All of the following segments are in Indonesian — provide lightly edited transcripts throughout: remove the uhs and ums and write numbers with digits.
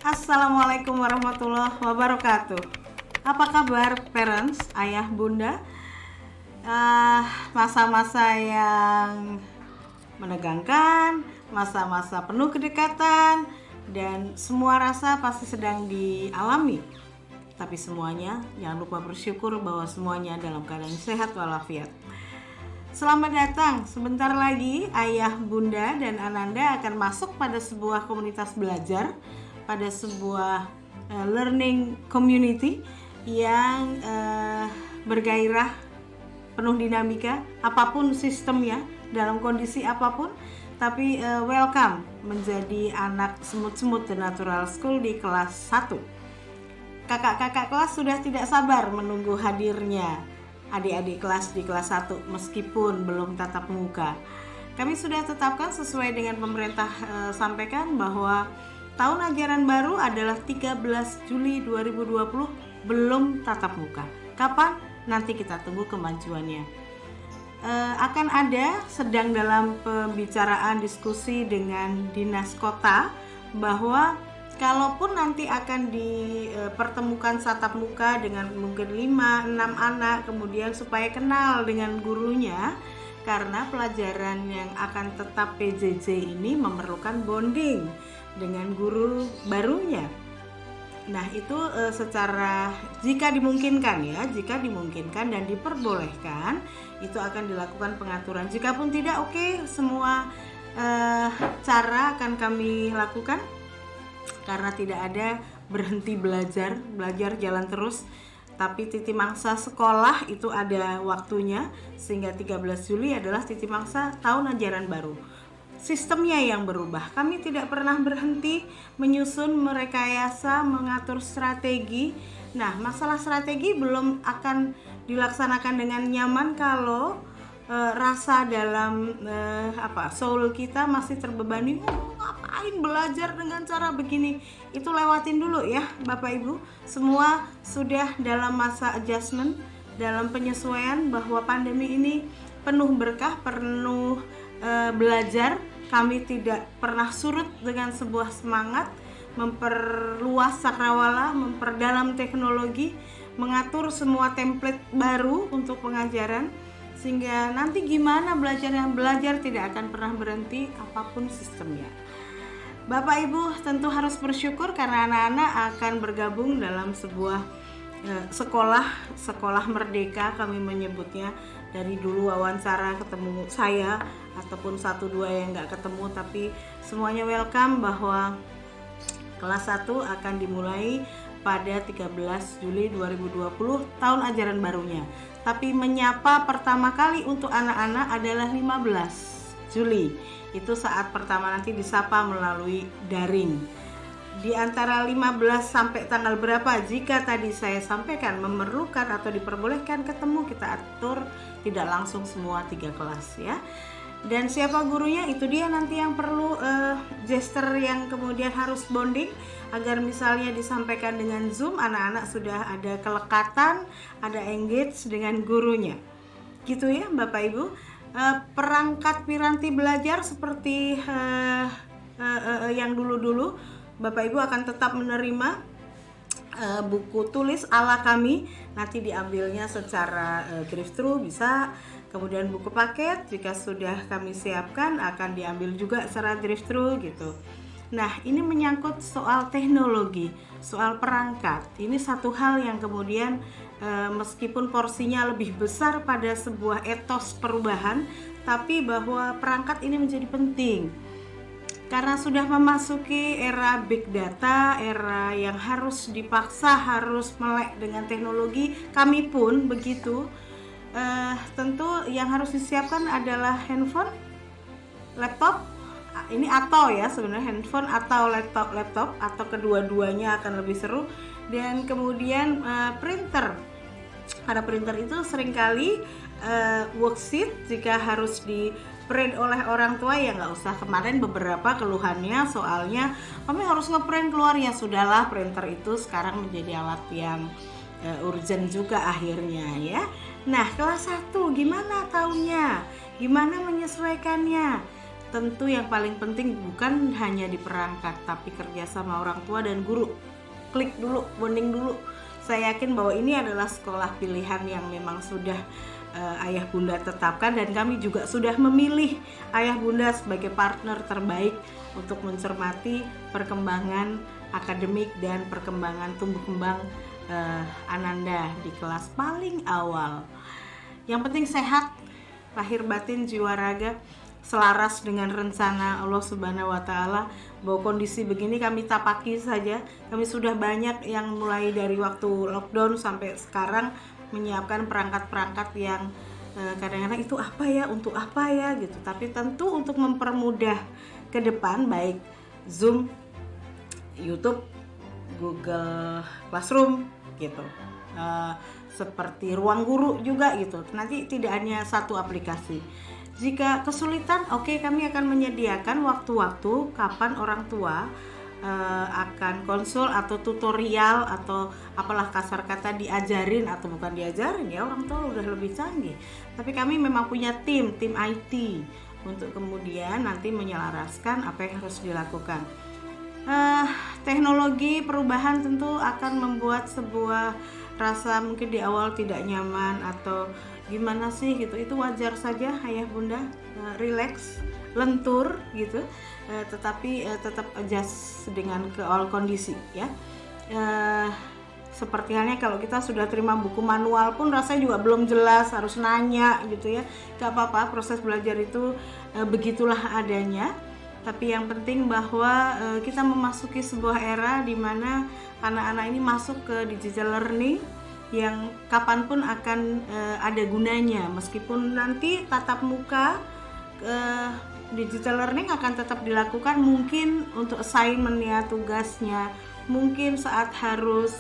Assalamualaikum warahmatullahi wabarakatuh. Apa kabar parents, ayah, bunda? Masa-masa yang menegangkan, masa-masa penuh kedekatan, dan semua rasa pasti sedang dialami. Tapi semuanya jangan lupa bersyukur bahwa semuanya dalam keadaan sehat walafiat. Selamat datang, sebentar lagi ayah, bunda, dan ananda akan masuk pada sebuah komunitas belajar, pada sebuah learning community yang bergairah, penuh dinamika, apapun sistemnya, dalam kondisi apapun, tapi welcome menjadi anak semut-semut The Natural School di kelas 1. Kakak-kakak kelas sudah tidak sabar menunggu hadirnya adik-adik kelas di kelas 1 meskipun belum tatap muka. Kami sudah tetapkan sesuai dengan pemerintah sampaikan bahwa tahun ajaran baru adalah 13 Juli 2020, belum tatap muka. Kapan? Nanti kita tunggu kemajuannya. Akan ada sedang dalam pembicaraan diskusi dengan dinas kota bahwa kalaupun nanti akan dipertemukan tatap muka dengan mungkin 5-6 anak, kemudian supaya kenal dengan gurunya, karena pelajaran yang akan tetap PJJ ini memerlukan bonding dengan guru barunya. Nah itu secara jika dimungkinkan dan diperbolehkan, itu akan dilakukan pengaturan. Jikapun tidak, oke, semua cara akan kami lakukan, karena tidak ada berhenti belajar jalan terus. Tapi titi mangsa sekolah itu ada waktunya, sehingga 13 Juli adalah titi mangsa tahun ajaran baru. Sistemnya yang berubah. Kami tidak pernah berhenti menyusun, merekayasa, mengatur strategi. Nah, masalah strategi belum akan dilaksanakan dengan nyaman kalau rasa dalam soul kita masih terbebani. Ngapain belajar dengan cara begini? Itu lewatin dulu ya Bapak Ibu. Semua sudah dalam masa adjustment, dalam penyesuaian bahwa pandemi ini penuh berkah, penuh belajar. Kami tidak pernah surut dengan sebuah semangat memperluas cakrawala, memperdalam teknologi, mengatur semua template baru untuk pengajaran, sehingga nanti gimana belajar tidak akan pernah berhenti apapun sistemnya. Bapak Ibu tentu harus bersyukur karena anak-anak akan bergabung dalam sebuah sekolah merdeka, kami menyebutnya. Dari dulu wawancara ketemu saya ataupun 1-2 yang nggak ketemu, tapi semuanya welcome bahwa kelas 1 akan dimulai pada 13 Juli 2020 tahun ajaran barunya. Tapi menyapa pertama kali untuk anak-anak adalah 15 Juli. Itu saat pertama nanti disapa melalui daring. Di antara 15 sampai tanggal berapa, jika tadi saya sampaikan memerlukan atau diperbolehkan ketemu, kita atur tidak langsung semua 3 kelas ya. Dan siapa gurunya, itu dia nanti yang perlu gesture yang kemudian harus bonding, agar misalnya disampaikan dengan Zoom, anak-anak sudah ada kelekatan, ada engage dengan gurunya. Gitu ya Bapak Ibu. Perangkat piranti belajar seperti yang dulu-dulu, Bapak Ibu akan tetap menerima buku tulis ala kami, nanti diambilnya secara drive-thru bisa, kemudian buku paket jika sudah kami siapkan akan diambil juga secara drive-thru gitu. Nah ini menyangkut soal teknologi, soal perangkat. Ini satu hal yang kemudian meskipun porsinya lebih besar pada sebuah etos perubahan, tapi bahwa perangkat ini menjadi penting. Karena sudah memasuki era big data, era yang harus dipaksa, harus melek dengan teknologi, kami pun begitu. Tentu yang harus disiapkan adalah handphone, laptop, ini atau ya sebenarnya handphone atau laptop atau kedua-duanya akan lebih seru. Dan kemudian printer. Pada printer itu seringkali worksheet jika harus di print oleh orang tua ya nggak usah. Kemarin beberapa keluhannya soalnya kami harus ngeprint keluar, ya sudahlah, printer itu sekarang menjadi alat yang urgent juga akhirnya ya. Nah kelas 1 gimana tahunnya, gimana menyesuaikannya? tentu yang paling penting bukan hanya di perangkat, tapi kerjasama orang tua dan guru. Klik dulu, bonding dulu. Saya yakin bahwa ini adalah sekolah pilihan yang memang sudah ayah bunda tetapkan, dan kami juga sudah memilih ayah bunda sebagai partner terbaik untuk mencermati perkembangan akademik dan perkembangan tumbuh kembang Ananda di kelas paling awal. Yang penting sehat, lahir batin, jiwa raga, selaras dengan rencana Allah Subhanahu wa Ta'ala. Bahwa kondisi begini kami tapaki saja. Kami sudah banyak yang mulai dari waktu lockdown sampai sekarang menyiapkan perangkat-perangkat yang kadang-kadang itu apa ya, untuk apa ya gitu. Tapi tentu untuk mempermudah ke depan, baik Zoom, YouTube, Google Classroom gitu, seperti Ruang Guru juga gitu. Nanti tidak hanya satu aplikasi. Jika kesulitan, oke, kami akan menyediakan waktu-waktu kapan orang tua akan konsul atau tutorial atau apalah kasar kata diajarin, atau bukan diajarin ya, orang tua udah lebih canggih, tapi kami memang punya tim IT untuk kemudian nanti menyelaraskan apa yang harus dilakukan. Teknologi perubahan tentu akan membuat sebuah rasa mungkin di awal tidak nyaman atau gimana sih gitu, itu wajar saja ayah bunda, relax, lentur gitu, tetapi tetap adjust dengan kondisi ya. Seperti halnya kalau kita sudah terima buku manual pun rasanya juga belum jelas, harus nanya gitu ya. Gak apa-apa, proses belajar itu begitulah adanya. Tapi yang penting bahwa kita memasuki sebuah era di mana anak-anak ini masuk ke digital learning yang kapanpun akan ada gunanya, meskipun nanti tatap muka. Digital learning akan tetap dilakukan, mungkin untuk assignment ya, tugasnya, mungkin saat harus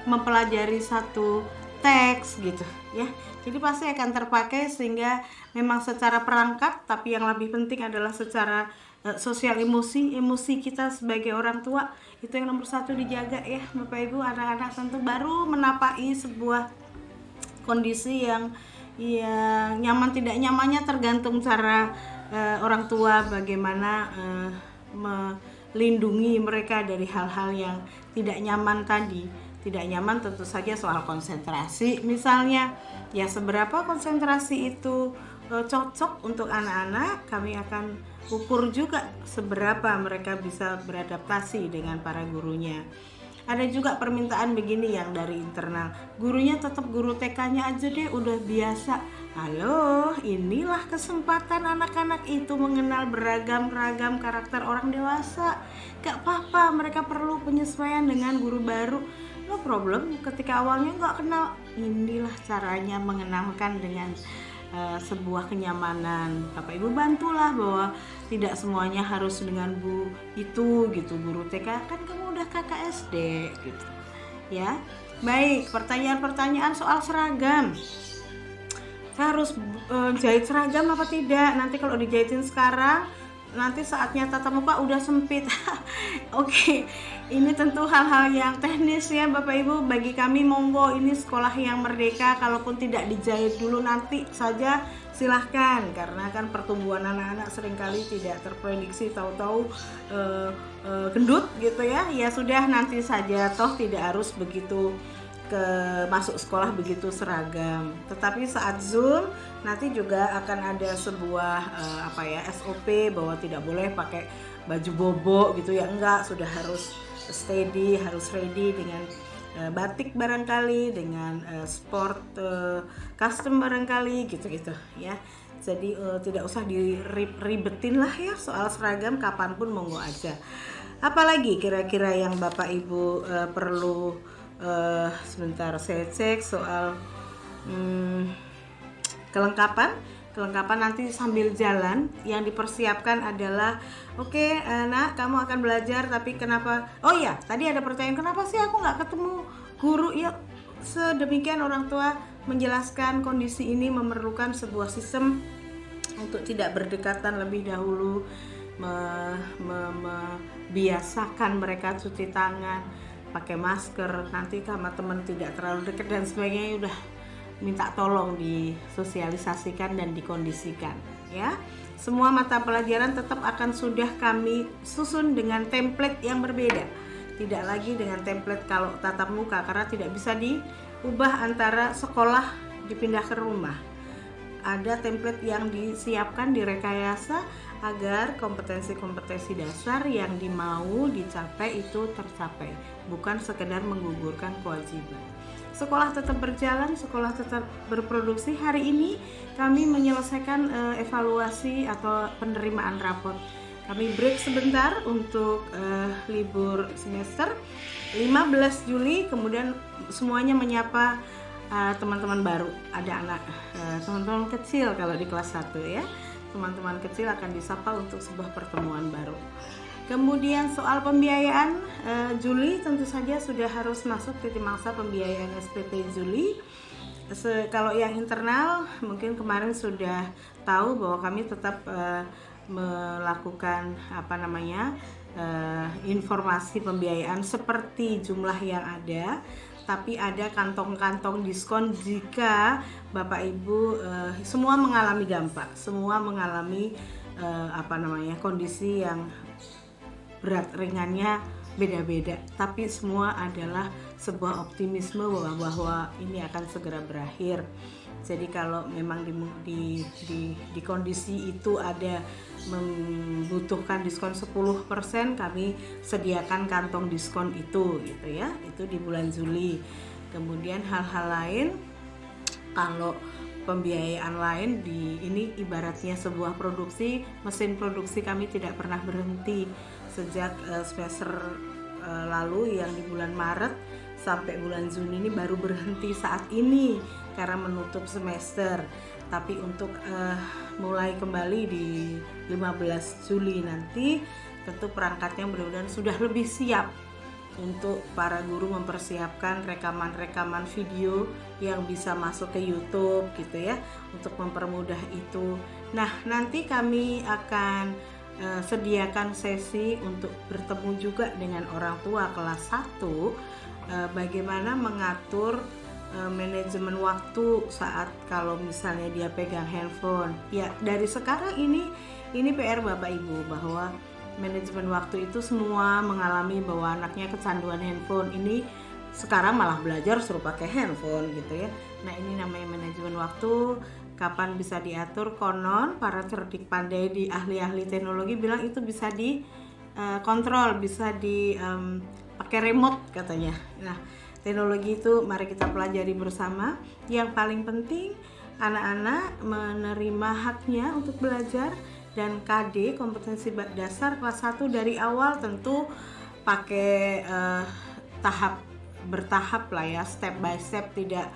mempelajari satu teks gitu ya. Jadi pasti akan terpakai, sehingga memang secara perangkat, tapi yang lebih penting adalah secara sosial emosi kita sebagai orang tua, itu yang nomor satu dijaga ya Bapak Ibu. Anak-anak tentu baru menapai sebuah kondisi yang nyaman tidak nyamannya tergantung cara orang tua bagaimana melindungi mereka dari hal-hal yang tidak nyaman tadi. Tidak nyaman tentu saja soal konsentrasi misalnya, ya seberapa konsentrasi itu cocok untuk anak-anak, kami akan ukur juga seberapa mereka bisa beradaptasi dengan para gurunya. Ada juga permintaan begini yang dari internal, gurunya tetap guru TK-nya aja deh, udah biasa. Halo, inilah kesempatan anak-anak itu mengenal beragam-ragam karakter orang dewasa. Gak apa-apa, mereka perlu penyesuaian dengan guru baru, no problem. Ketika awalnya gak kenal, inilah caranya mengenalkan dengan sebuah kenyamanan. Bapak Ibu bantulah bahwa tidak semuanya harus dengan bu itu gitu, guru TK kan kamu udah kakak SD gitu ya. Baik, pertanyaan-pertanyaan soal seragam. Saya harus jahit seragam apa tidak? Nanti kalau dijahitin sekarang, nanti saatnya tatap muka udah sempit. Oke, ini tentu hal-hal yang teknis ya Bapak Ibu. Bagi kami monggo, ini sekolah yang merdeka. Kalaupun tidak dijahit dulu nanti saja silahkan, karena kan pertumbuhan anak-anak seringkali tidak terprediksi, tahu-tahu gendut gitu ya. Ya sudah, nanti saja, toh tidak harus begitu masuk sekolah begitu seragam. Tetapi saat Zoom nanti juga akan ada sebuah SOP bahwa tidak boleh pakai baju bobo gitu ya, enggak, sudah harus steady, harus ready dengan batik barangkali, dengan sport custom barangkali gitu-gitu ya. Jadi tidak usah diribetin lah ya soal seragam, kapanpun monggo aja. Apalagi kira-kira yang Bapak Ibu perlu sebentar saya cek soal kelengkapan nanti sambil jalan. Yang dipersiapkan adalah oke, nak, kamu akan belajar, tapi kenapa, oh ya tadi ada pertanyaan, kenapa sih aku nggak ketemu guru ya. Sedemikian orang tua menjelaskan kondisi ini memerlukan sebuah sistem untuk tidak berdekatan lebih dahulu, membiasakan mereka cuci tangan, pakai masker, nanti sama teman tidak terlalu dekat dan sebagainya. Udah minta tolong disosialisasikan dan dikondisikan ya. semua mata pelajaran tetap akan sudah kami susun dengan template yang berbeda. Tidak lagi dengan template kalau tatap muka, karena tidak bisa diubah antara sekolah dipindah ke rumah. Ada template yang disiapkan, direkayasa agar kompetensi-kompetensi dasar yang dimau dicapai itu tercapai, bukan sekedar menggugurkan kewajiban. Sekolah tetap berjalan, sekolah tetap berproduksi. Hari ini kami menyelesaikan evaluasi atau penerimaan rapor. Kami break sebentar untuk libur semester 15 Juli, kemudian semuanya menyapa teman-teman baru. Ada anak teman-teman kecil kalau di kelas 1 ya. Teman-teman kecil akan disapa untuk sebuah pertemuan baru. Kemudian soal pembiayaan Juli tentu saja sudah harus masuk titik mangsa pembiayaan SPP Juli. Kalau yang internal mungkin kemarin sudah tahu bahwa kami tetap melakukan informasi pembiayaan seperti jumlah yang ada, tapi ada kantong-kantong diskon jika Bapak Ibu semua mengalami dampak, semua mengalami kondisi yang berat ringannya beda-beda, tapi semua adalah sebuah optimisme bahwa ini akan segera berakhir. Jadi kalau memang di kondisi itu ada membutuhkan diskon 10%, kami sediakan kantong diskon itu gitu ya. Itu di bulan Juli. Kemudian hal-hal lain, kalau pembiayaan lain ini ibaratnya sebuah produksi, mesin produksi kami tidak pernah berhenti sejak semester lalu yang di bulan Maret sampai bulan Juni ini baru berhenti saat ini karena menutup semester. Tapi untuk mulai kembali di 15 Juli nanti tentu perangkatnya mudah-mudahan sudah lebih siap untuk para guru mempersiapkan rekaman-rekaman video yang bisa masuk ke YouTube gitu ya, untuk mempermudah itu. Nah, nanti kami akan sediakan sesi untuk bertemu juga dengan orang tua kelas 1, bagaimana mengatur manajemen waktu saat kalau misalnya dia pegang handphone. Ya, dari sekarang ini PR Bapak Ibu, bahwa manajemen waktu itu semua mengalami bahwa anaknya kecanduan handphone. Ini sekarang malah belajar suruh pakai handphone gitu ya. Nah, ini namanya manajemen waktu. Kapan bisa diatur? Konon para cerdik pandai di ahli-ahli teknologi bilang itu bisa dikontrol, bisa pakai remote katanya. Nah, teknologi itu mari kita pelajari bersama. Yang paling penting anak-anak menerima haknya untuk belajar, dan KD kompetensi dasar kelas 1 dari awal tentu pakai bertahap lah ya, step by step, tidak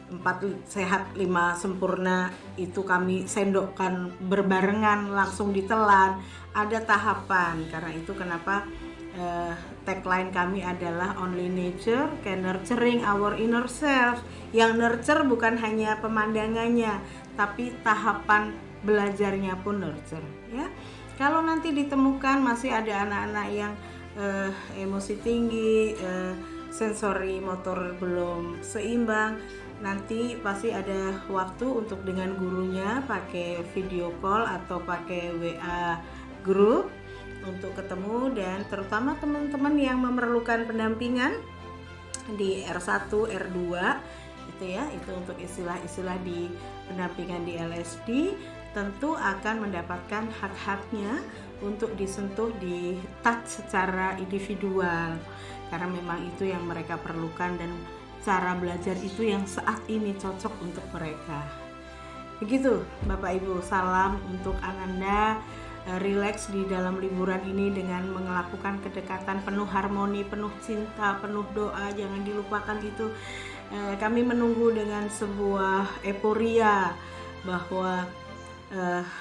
4 sehat 5 sempurna itu kami sendokkan berbarengan langsung ditelan. Ada tahapan, karena itu kenapa tagline kami adalah only nature can nurturing our inner self. Yang nurture bukan hanya pemandangannya, tapi tahapan belajarnya pun nurture ya. Kalau nanti ditemukan masih ada anak-anak yang emosi tinggi, sensori motor belum seimbang, nanti pasti ada waktu untuk dengan gurunya pakai video call atau pakai WA group untuk ketemu. Dan terutama teman-teman yang memerlukan pendampingan di R1, R2 itu ya, itu untuk istilah-istilah di pendampingan di LSD tentu akan mendapatkan hak-haknya untuk disentuh, di touch secara individual, karena memang itu yang mereka perlukan dan cara belajar itu yang saat ini cocok untuk mereka. Begitu Bapak Ibu, salam untuk Ananda. Relax di dalam liburan ini dengan melakukan kedekatan penuh harmoni, penuh cinta, penuh doa, jangan dilupakan itu. Kami menunggu dengan sebuah euforia bahwa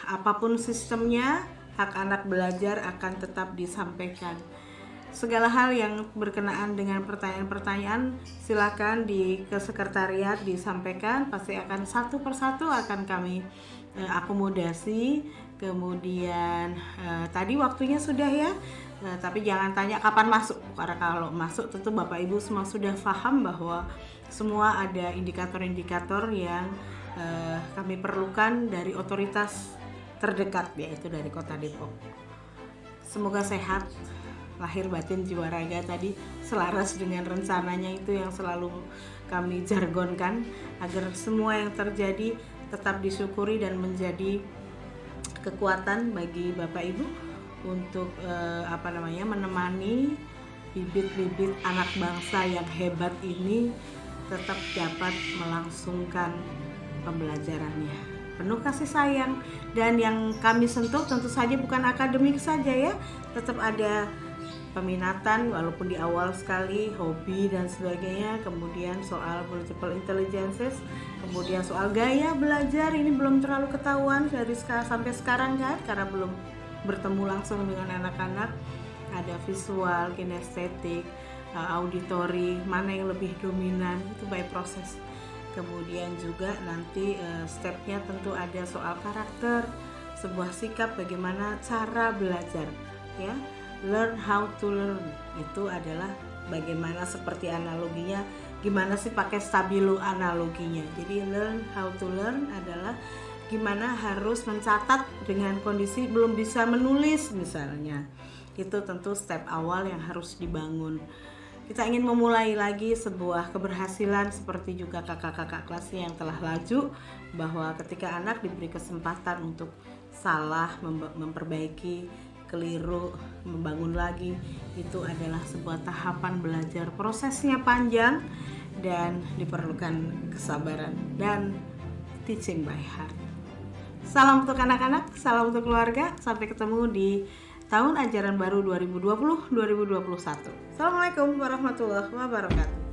apapun sistemnya, hak anak belajar akan tetap disampaikan. Segala hal yang berkenaan dengan pertanyaan-pertanyaan silakan ke sekretariat disampaikan, pasti akan satu persatu akan kami akomodasi. Kemudian tadi waktunya sudah ya, tapi jangan tanya kapan masuk, karena kalau masuk tentu Bapak Ibu semua sudah paham bahwa semua ada indikator-indikator yang kami perlukan dari otoritas terdekat, yaitu dari Kota Depok. Semoga sehat lahir batin jiwa raga tadi, selaras dengan rencananya itu yang selalu kami jargonkan, agar semua yang terjadi tetap disyukuri dan menjadi kekuatan bagi Bapak Ibu untuk menemani bibit-bibit anak bangsa yang hebat ini tetap dapat melangsungkan pembelajarannya penuh kasih sayang. Dan yang kami sentuh tentu saja bukan akademik saja ya, tetap ada peminatan walaupun di awal sekali, hobi dan sebagainya, kemudian soal multiple intelligences, kemudian soal gaya belajar ini belum terlalu ketahuan dari sampai sekarang kan, karena belum bertemu langsung dengan anak-anak. Ada visual, kinestetik, auditori, mana yang lebih dominan, itu by proses. Kemudian juga nanti stepnya tentu ada soal karakter, sebuah sikap, bagaimana cara belajar ya. Learn how to learn itu adalah bagaimana, seperti analoginya, gimana sih pakai stabilo analoginya. Jadi learn how to learn adalah gimana harus mencatat dengan kondisi belum bisa menulis misalnya. Itu tentu step awal yang harus dibangun. Kita ingin memulai lagi sebuah keberhasilan seperti juga kakak-kakak kelasnya yang telah laju, bahwa ketika anak diberi kesempatan untuk salah, memperbaiki, keliru, membangun lagi, itu adalah sebuah tahapan belajar. Prosesnya panjang dan diperlukan kesabaran dan teaching by heart. Salam untuk anak-anak, salam untuk keluarga. Sampai ketemu di tahun ajaran baru 2020-2021. Assalamualaikum warahmatullahi wabarakatuh.